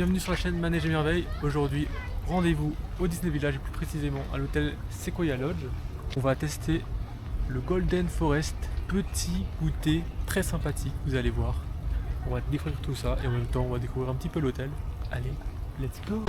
Bienvenue sur la chaîne Manège et Merveille. Aujourd'hui, rendez-vous au Disney Village et plus précisément à l'hôtel Sequoia Lodge. On va tester le Golden Forest, petit goûter très sympathique, vous allez voir. On va découvrir tout ça et en même temps on va découvrir un petit peu l'hôtel. Allez, let's go!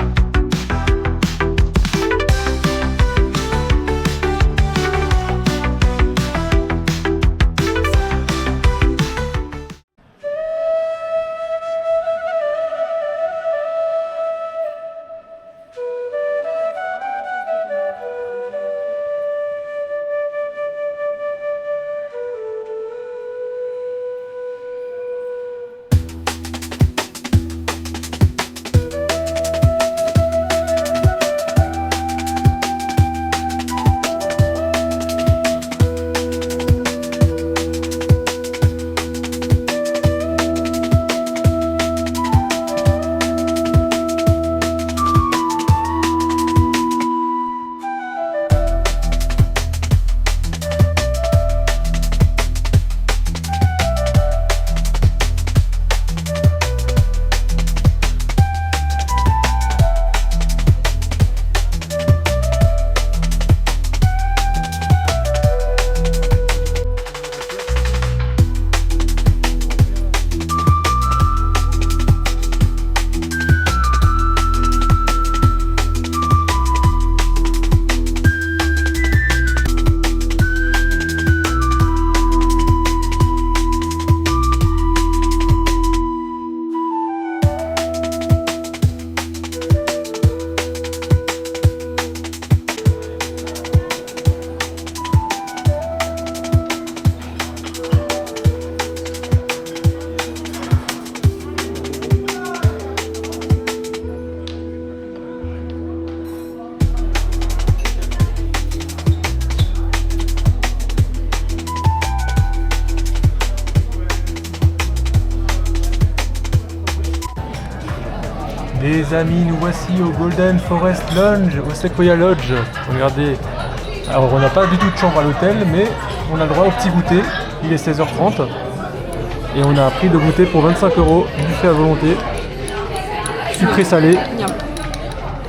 Les amis, nous voici au Golden Forest Lounge, au Sequoia Lodge. Regardez, alors on n'a pas du tout de chambre à l'hôtel, mais on a le droit au petit goûter. Il est 16h30 et on a pris le goûter pour 25 €, buffet à volonté, sucré salé.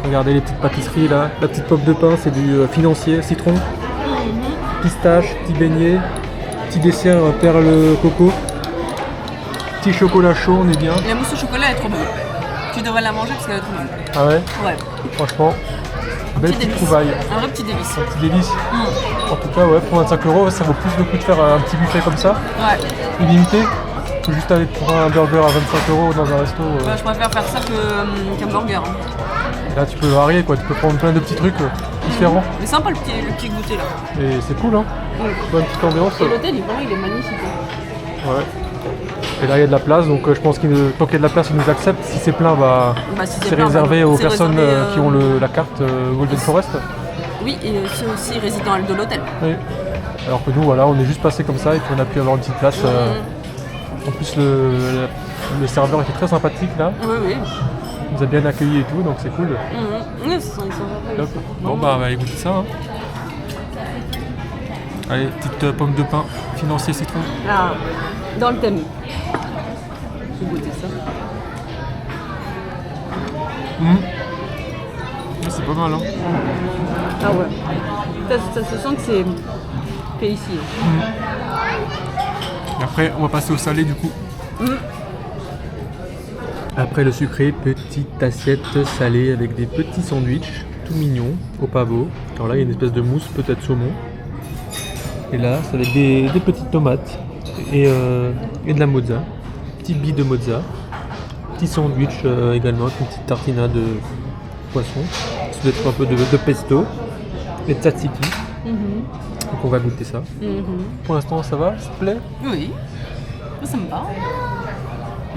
Regardez les petites pâtisseries là, la petite pomme de pain, c'est du financier, citron, pistache, petit beignet, petit dessert perle coco, petit chocolat chaud, on est bien. La mousse au chocolat est trop bonne. Tu devrais la manger parce qu'elle est trop bonne. Ah ouais? Ouais. Franchement, belle petite trouvaille. Un vrai petit délice. Un petit délice. En tout cas, ouais, pour 25 € ça vaut plus le coup de faire un petit buffet comme ça. Ouais. Illimité. Faut juste aller prendre un burger à 25 € dans un resto. Bah, je préfère faire ça qu'un burger. Là, tu peux varier quoi. Tu peux prendre plein de petits trucs différents. C'est sympa le petit goûter là. Et c'est cool, hein. Bonne petite ambiance. Et l'hôtel, il est magnifique. Ouais. Et là, il y a de la place, donc je pense qu'il tant qu'il y a de la place, ils nous acceptent. Si c'est plein, si c'est réservé aux personnes qui ont la carte Golden Forest. Oui, et c'est aussi résident de l'hôtel. Oui. Alors que nous, voilà, on est juste passé comme ça et puis on a pu avoir une petite place. En plus, le serveur était très sympathique là. Oui, oui. Il nous a bien accueillis et tout, donc c'est cool. Oui, ils sont Top. Bon, bah, on va aller goûter ça. Hein. Allez, petite pomme de pain, financier citron. Ah, dans le thème. Faut goûter ça. C'est pas mal, hein. Ah ouais. Ça se sent que c'est fait ici. Et après, on va passer au salé du coup. Après le sucré, petite assiette salée avec des petits sandwichs, tout mignons, au pavot. Alors là, il y a une espèce de mousse, peut-être saumon. Et là, c'est avec des petites tomates et de la mozza. Petite bille de mozza. Petit sandwich également, avec une petite tartinade de poisson. Ça doit être un peu de pesto et de tzatziki. Donc on va goûter ça. Pour l'instant, ça va, ça te plaît? Oui, ça me va.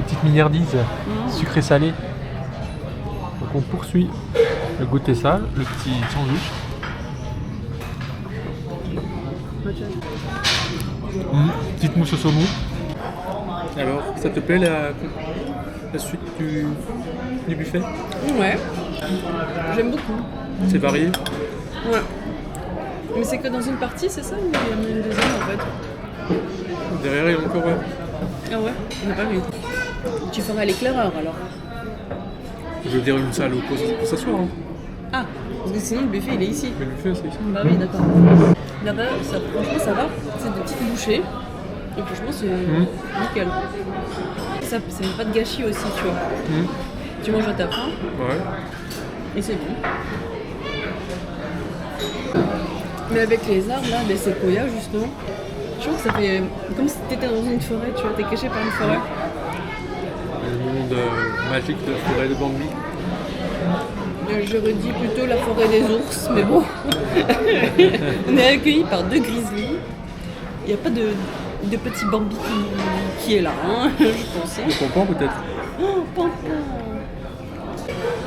Petite mignardise, sucré salé. Donc on poursuit le goûter ça, le petit sandwich. Petite mousse au saumon. Alors, ça te plaît la suite du buffet? Ouais, j'aime beaucoup. C'est varié? Ouais. Mais c'est que dans une partie, c'est ça? Ou il y en a une deuxième en fait? Derrière, il y a encore. Ah ouais, on n'a pas vu. Tu feras l'éclaireur alors? Je veux dire une salle pour s'asseoir. Hein. Ah, parce que sinon le buffet il est ici. Mais le buffet, c'est ici. Bah oui, d'accord. Là-bas, franchement, ça va. C'est de petites bouchées. Et franchement, c'est nickel. Ça fait pas de gâchis aussi, tu vois. Tu manges à ta faim. Ouais. Et c'est bon. Mais avec les arbres, là, les séquoias, justement, je trouve que ça fait comme si t'étais dans une forêt, tu vois. T'es caché par une forêt. Le monde magique de la forêt de Bambi. J'aurais dit plutôt la forêt des ours, mais bon. On est accueillis par 2 grizzlies. Il n'y a pas de petit Bambi qui est là, hein, je pense. Le pompon peut-être. Oh, Pompon.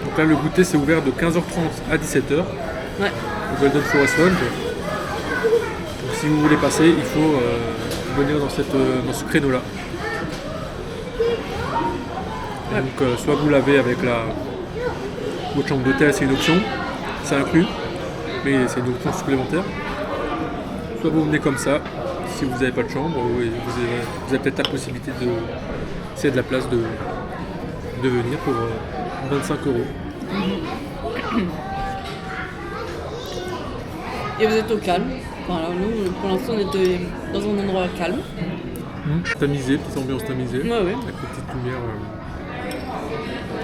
Donc là, le goûter, c'est ouvert de 15h30 à 17h. Ouais. Au Golden Forest Lounge. Donc si vous voulez passer, il faut venir dans ce créneau-là. Et donc soit vous l'avez avec votre chambre d'hôtel, c'est une option, c'est inclus, mais c'est une option supplémentaire. Soit vous venez comme ça, si vous n'avez pas de chambre, vous avez peut-être la possibilité de, s'il y a de la place, de venir pour 25 €. Et vous êtes au calme. Voilà, nous, pour l'instant, on était dans un endroit calme. Tamisé, petite ambiance tamisée, Ouais. avec des petites lumières.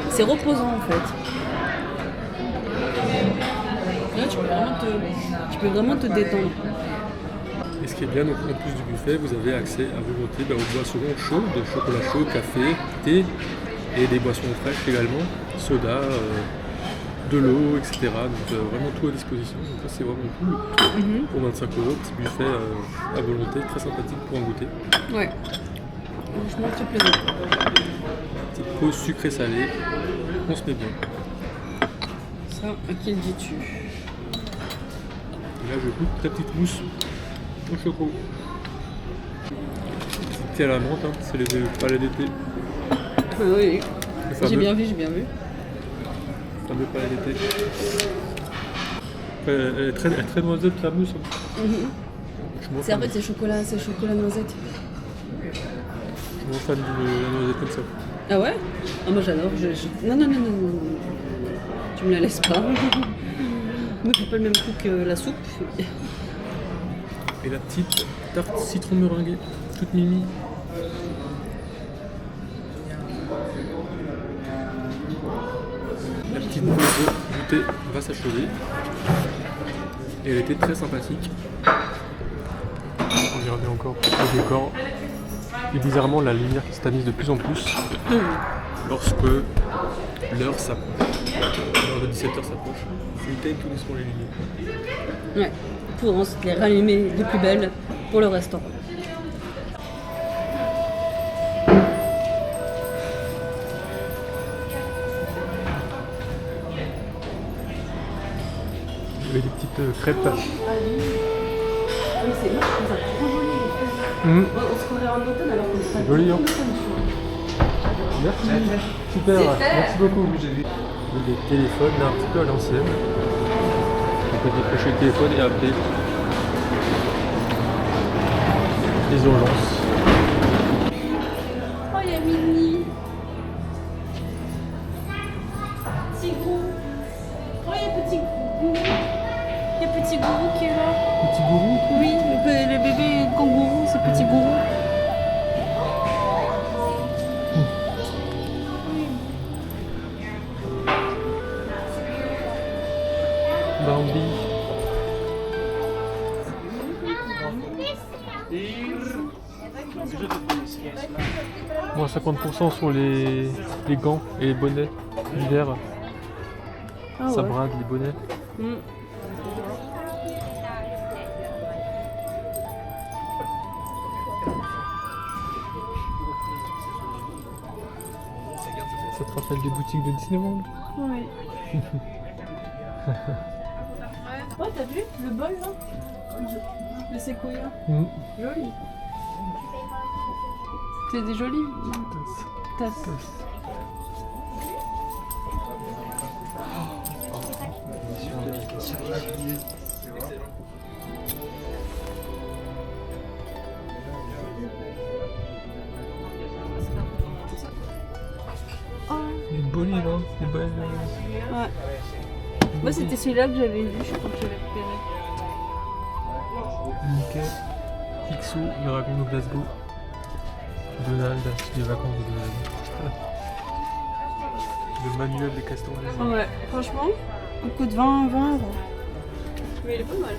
C'est reposant en fait. Là, tu peux vraiment te détendre. Et ce qui est bien, donc, en plus du buffet, vous avez accès à volonté aux boissons chaudes, chocolat chaud, café, thé, et des boissons fraîches également, soda, de l'eau, etc. Donc vraiment tout à disposition. Donc ça c'est vraiment cool. Pour 25 €, petit buffet à volonté, très sympathique pour en goûter. Ouais. Franchement, c'est plaisir. Petite pause sucré-salé, on se met bien. Ça, à qui le dis-tu? Et là je goûte la petite mousse au chocolat. Petit thé à la menthe, hein. C'est les palais d'été. Oui. Le fameux. J'ai bien vu. Le fameux palais d'été. Elle est très noisette la mousse. Hein. C'est en fait c'est chocolat noisette. Je suis moins fan de la noisette comme ça. Ah ouais? Ah moi j'adore. Non. Tu me la laisses pas. Ne fais pas le même coup que la soupe. Et la petite tarte citron meringuée, toute mimi. La petite boule de goûter va s'achever. Et elle était très sympathique. Regardez encore le décor. Et bizarrement, la lumière qui se tamise de plus en plus lorsque l'heure s'approche. L'heure de 17h s'approche. Ils éteignent tout doucement les lumières. Ouais. Pour ensuite les rallumer de plus belles pour le restaurant. Il y avait des petites crêpes. Ah oui. Mais c'est moche, c'est trop joli les feuilles. On se croirait en automne alors qu'on est C'est joli, hein. Merci. Super, merci beaucoup. Des téléphones là, un petit peu à l'ancienne. On peut décrocher le téléphone et appeler les urgences. Oh, il y a Mini. Petit gourou. Oh, il y a petit gourou. Il y a petit gourou qui est là. Petit gourou. Oui, le bébé kangourou, c'est petit gourou. Bambi. Moins 50% sur les gants et les bonnets d'hiver. Ah Ça ouais. brade les bonnets. Ça te rappelle des boutiques de Disneyland? Oui. Oh, t'as vu le bol là? Le séquoia. Joli. C'est des jolies tasses. Une beau livre, hein. C'est belle. Ouais. Moi, c'était celui-là que j'avais vu, je crois que j'avais repéré. Mickey, Picsou, le dragon de Glasgow, Donald, les vacances de Donald. Le manuel des castors. Ouais, franchement, il coûte 20 €. Mais il est pas mal.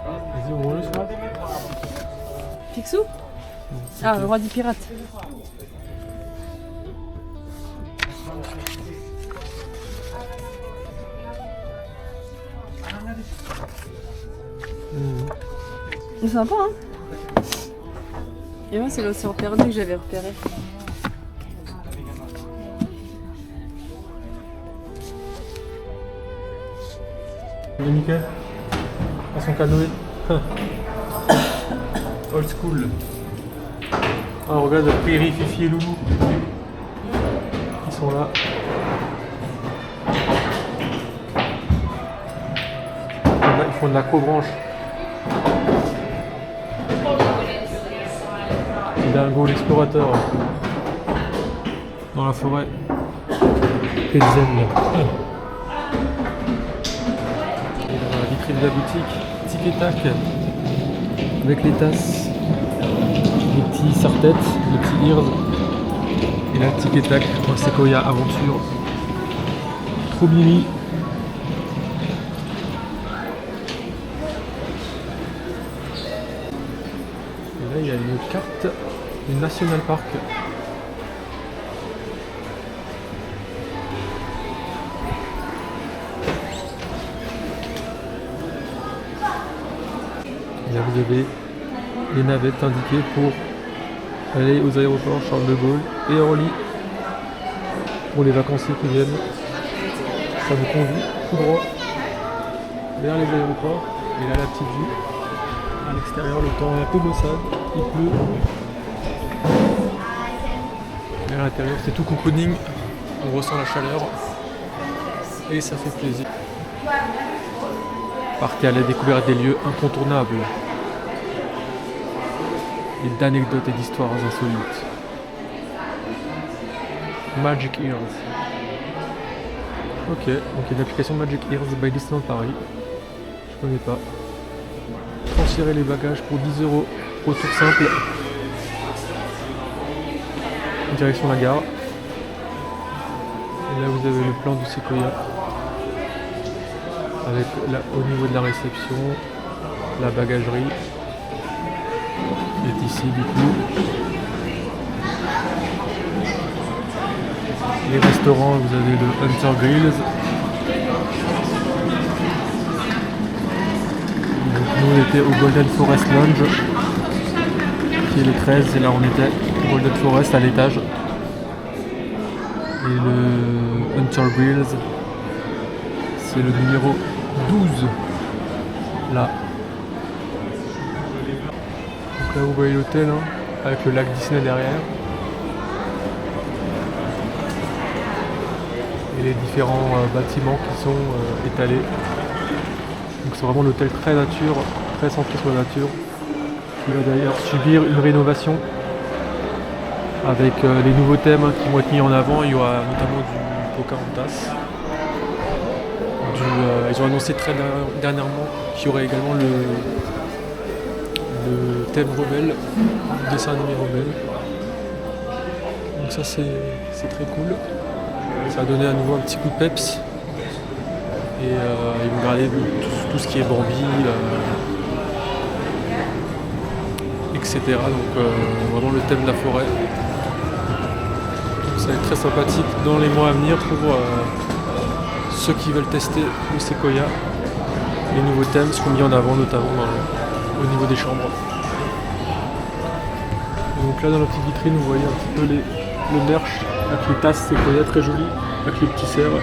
Vas-y, on voit le soir. Picsou? Ah, le roi des pirates. C'est sympa, hein? Et moi, c'est l'océan perdu que j'avais repéré. Le Mickey à son canoë. Old school. Ah, on regarde Piri, Fifi et Loulou. Ils sont là. Ils font de l'acrobranche. Dingo l'explorateur. Dans la forêt. Et zen. Dans la vitrine de la boutique, tic et tac, avec les tasses, les petits serre-têtes, les petits ears, et là tic et tac, Sequoia Aventure, trop mimi. Et là il y a une carte du National Park. Là vous avez les navettes indiquées pour aller aux aéroports Charles de Gaulle et Orly pour les vacanciers qui viennent. Ça vous conduit tout droit vers les aéroports et là la petite vue. À l'extérieur le temps est un peu maussade, il pleut. Mais à l'intérieur c'est tout cocooning, on ressent la chaleur et ça fait plaisir. Partez à la découverte des lieux incontournables et d'anecdotes et d'histoires insolites. Magic Ears. Ok, donc il y a une application Magic Ears by Disneyland Paris. Je connais pas. Transférer les bagages pour 10 €. Retour simple. Direction la gare. Et là vous avez le plan du Sequoia. Avec au niveau de la réception, la bagagerie est ici du coup. Les restaurants, vous avez le Hunter Grills. Donc nous on était au Golden Forest Lounge, qui est le 13, et là on était au Golden Forest à l'étage. Et le Hunter Grills, c'est le numéro 12 là. Donc là vous voyez l'hôtel hein, avec le lac Disney derrière. Et les différents bâtiments qui sont étalés. Donc c'est vraiment l'hôtel très nature, très centré sur la nature. Qui va d'ailleurs subir une rénovation avec les nouveaux thèmes qui vont être mis en avant. Il y aura notamment du Pocahontas. Ils ont annoncé très dernièrement qu'il y aurait également le thème rebelle, le dessin animé rebelle. Donc ça c'est très cool. Ça a donné à nouveau un petit coup de peps. Et ils vont garder tout ce qui est Bambi, etc. Donc vraiment le thème de la forêt. Donc ça va être très sympathique dans les mois à venir pour ceux qui veulent tester le Sequoia. Les nouveaux thèmes seront mis en avant notamment au niveau des chambres. Et donc là dans la petite vitrine vous voyez un petit peu le merch avec les tasses Sequoia très jolies, avec les petits cerfs,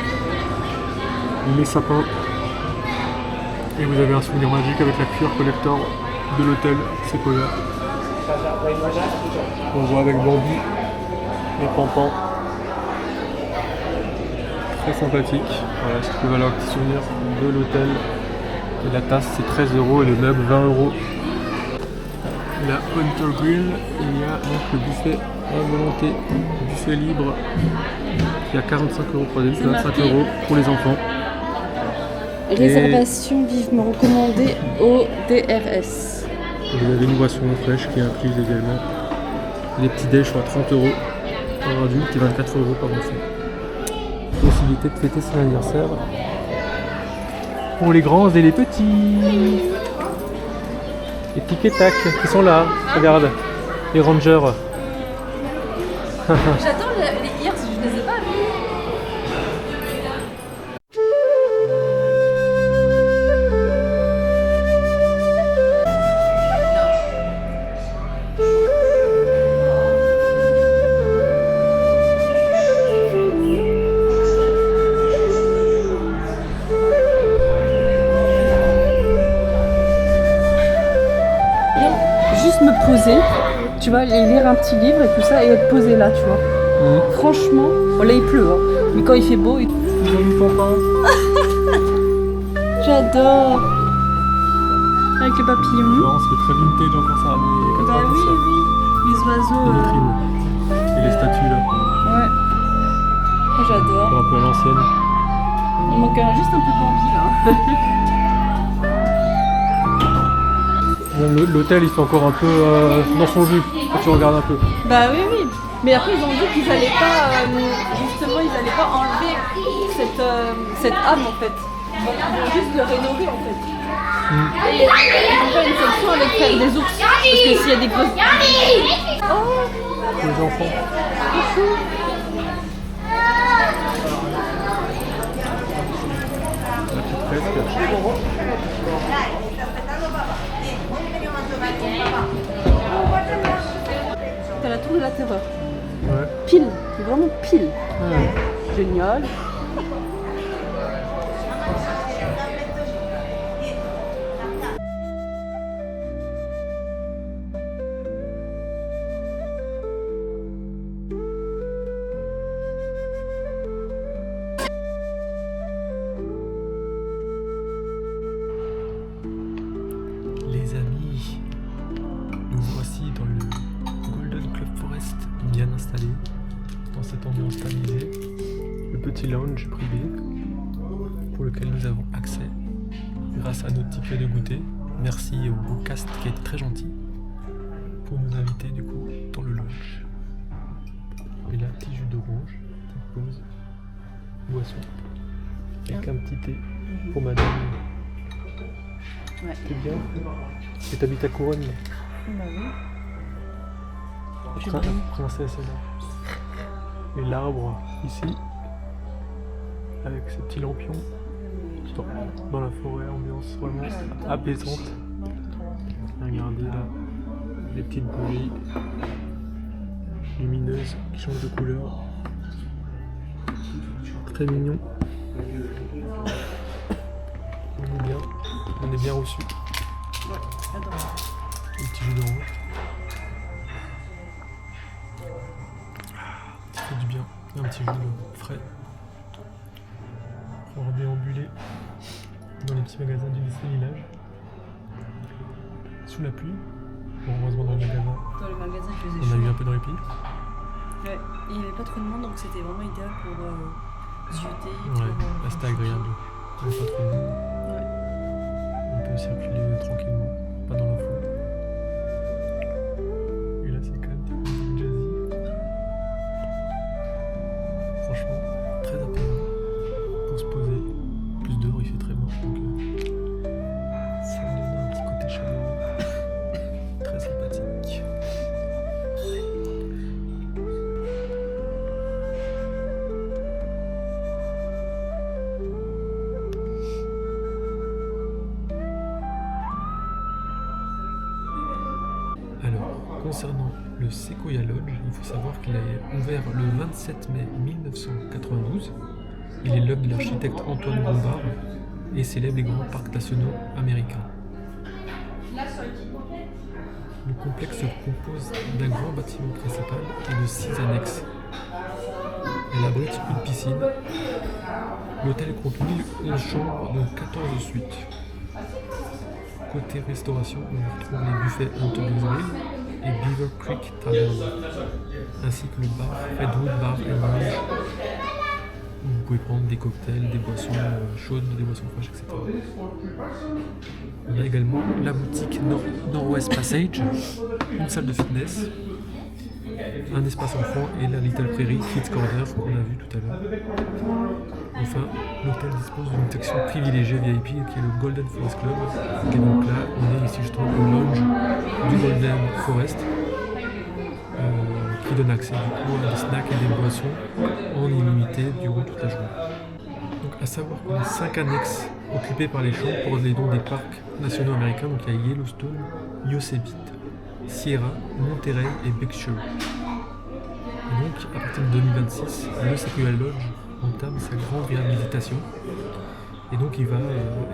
les sapins. Et vous avez un souvenir magique avec la cuir collector de l'hôtel Sequoia. On voit avec Bambi et Pampan. Très sympathique. Voilà, ce qui peut valoir un petit souvenir de l'hôtel. Et la tasse c'est 13 € et le meuble 20 €. La Hunter Grill, il y a donc le buffet à volonté, buffet libre il y a 45 € pour les adultes, C'est 25 marqué. € pour les enfants. Réservation vivement recommandée au DRS. Vous avez une boisson fraîche qui est incluse également. Les petits déj sont à 30 € par adulte et 24 € par enfant. Possibilité de fêter son anniversaire pour les grands et les petits. Les tic et tac qui sont là, regarde, les rangers. J'attends les ears, je les ai pas vus. Juste me poser, tu vois, et lire un petit livre et tout ça, et être posé là, tu vois. Franchement, bon là il pleut, hein, mais quand il fait beau, Ils ont mis Pampin. j'adore. Avec les papillons. Non, c'est très vintage encore ça, mais Bah oui, oui, les oiseaux. Les vitrines et les statues là, Ouais. Moi, j'adore. un peu à l'ancienne. Il manque juste un peu de Bambi là. Bon, l'hôtel il fait encore un peu dans son jus quand tu regardes un peu. Bah oui, oui. Mais après, ils ont dit qu'ils allaient pas, justement, ils allaient pas enlever cette âme en fait. Ils vont juste le rénover en fait. Et ils vont faire une section avec des ours. Parce que s'il y a des grosses. Oh, Pour les enfants. Là, c'est presque. t'as la tour de la terreur. Ouais. Pile, c'est vraiment pile. Ouais. Génial. Les amis, nous voici dans le Golden Club Forest, bien installé, dans cette ambiance tamisée, le petit lounge privé, pour lequel nous avons accès grâce à notre ticket de goûter. Merci au cast qui a été très gentil pour nous inviter du coup dans le lounge. Et là, petit jus d'orange, petite pause, boisson, avec un petit thé pour madame. Ouais. T'es bien? Et t'habites à Couronne? Bah oui. Princesse est là. Et l'arbre ici, avec ses petits lampions, dans la forêt, ambiance vraiment apaisante. Regardez là, les petites bougies lumineuses qui changent de couleur. Très mignon. On est bien reçu. Ouais, j'adore. Le petit jus d'orange. Ça fait du bien. Un petit jus frais. On va déambuler dans les petits magasins du lycée village. Sous la pluie. Bon, heureusement dans le magasin, Dans le magasin, il faisait on a chaud. eu un peu de répit. Ouais. Et il n'y avait pas trop de monde, donc c'était vraiment idéal pour zioter. Ouais, là c'était agréable. Il n'y a pas trop de monde. Ouais. On peut circuler tranquillement, pas dans la foule. Et là c'est quand même des musiques jazzy. Franchement, très apaisant pour se poser. Plus dehors il fait très moche donc ça me donne un petit côté chaleureux. Très sympathique. Alors, concernant le Sequoia Lodge, il faut savoir qu'il a ouvert le 27 mai 1992. Il est l'œuvre de l'architecte Antoine Bombard et célèbre les grands parcs nationaux américains. Le complexe se compose d'un grand bâtiment principal et de 6 annexes. Elle abrite une piscine. L'hôtel compte 1011 chambres, dont 14 suites. Côté restauration, on retrouve les buffets Hunter's Mill et Beaver Creek Tavern, ainsi que le bar Redwood Bar and Lounge pouvez prendre des cocktails, des boissons chaudes, des boissons fraîches, etc. On a également la boutique Nord-Ouest Passage, une salle de fitness, un espace enfant et la Little Prairie Kids Corner qu'on a vu tout à l'heure. Enfin, l'hôtel dispose d'une section privilégiée VIP qui est le Golden Forest Club. Et donc là, on est ici justement au lounge du Golden Forest qui donne accès du coup à des snacks et des boissons en illimité durant toute la journée. Donc à savoir qu'on a 5 annexes occupées par les champs pour les dons des parcs nationaux américains. Donc il y a Yellowstone, Yosemite, Sierra, Monterey et Big Sur. Et donc à partir de 2026, le Sequoia Lodge entame sa grande réhabilitation. Et donc il va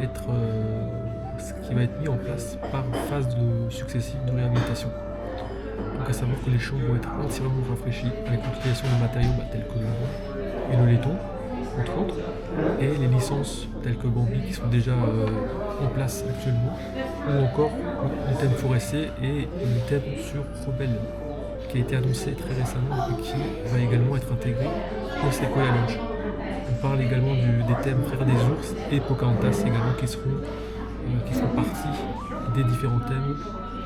être mis en place par phase successive de réhabilitation. Donc à savoir que les champs vont être entièrement rafraîchis avec l'utilisation de matériaux tels que le bois et le laiton, entre autres, et les licences telles que Bambi qui sont déjà en place actuellement, ou encore le thème forestier et le thème sur Rebelle, qui a été annoncé très récemment et qui va également être intégré au Sequoia Lodge. On parle également des thèmes Frères des ours et Pocahontas également qui font partie des différents thèmes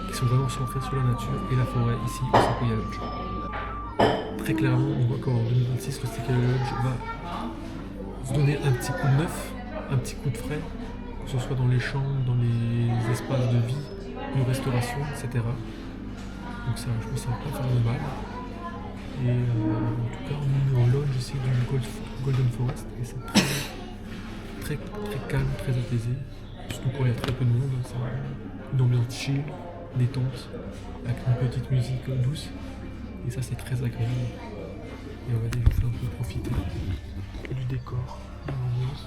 qui sont vraiment centrés sur la nature et la forêt ici au Sequoia Lodge. Très clairement, on voit qu'en 2026, le Sequoia Lodge va se donner un petit coup de neuf, un petit coup de frais, que ce soit dans les champs, dans les espaces de vie, de restauration, etc. Donc ça, je pense que ça va pas faire de mal. Et en tout cas, on est en lodge ici du Golden Forest et c'est très calme, très apaisé. Surtout quand il y a très peu de monde, c'est une ambiance chill, détente, avec une petite musique douce. Et ça, c'est très agréable. Et on va déjà faire un peu profiter du décor, de l'ambiance.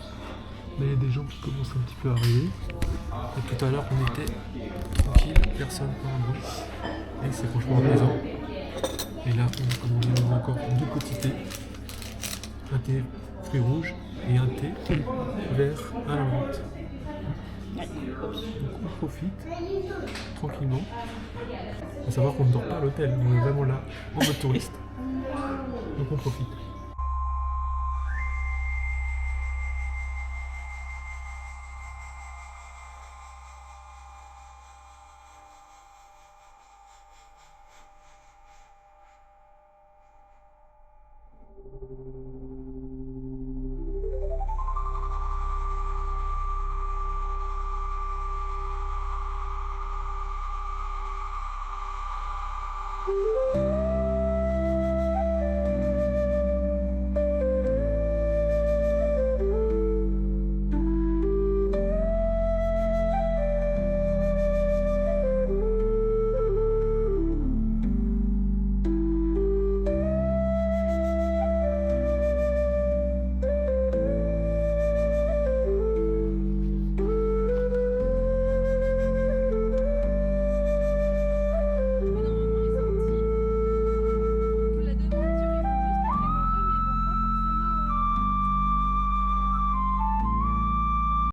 Là, il y a des gens qui commencent un petit peu à arriver. Et tout à l'heure, on était tranquille, personne, pas un bruit. Et c'est franchement apaisant. Et là, on a commandé encore 2 petits thés. Un thé fruits rouges et un thé vert à la menthe. Donc on profite tranquillement. Il faut savoir qu'on ne dort pas à l'hôtel, on est vraiment là en mode touriste. Donc on profite.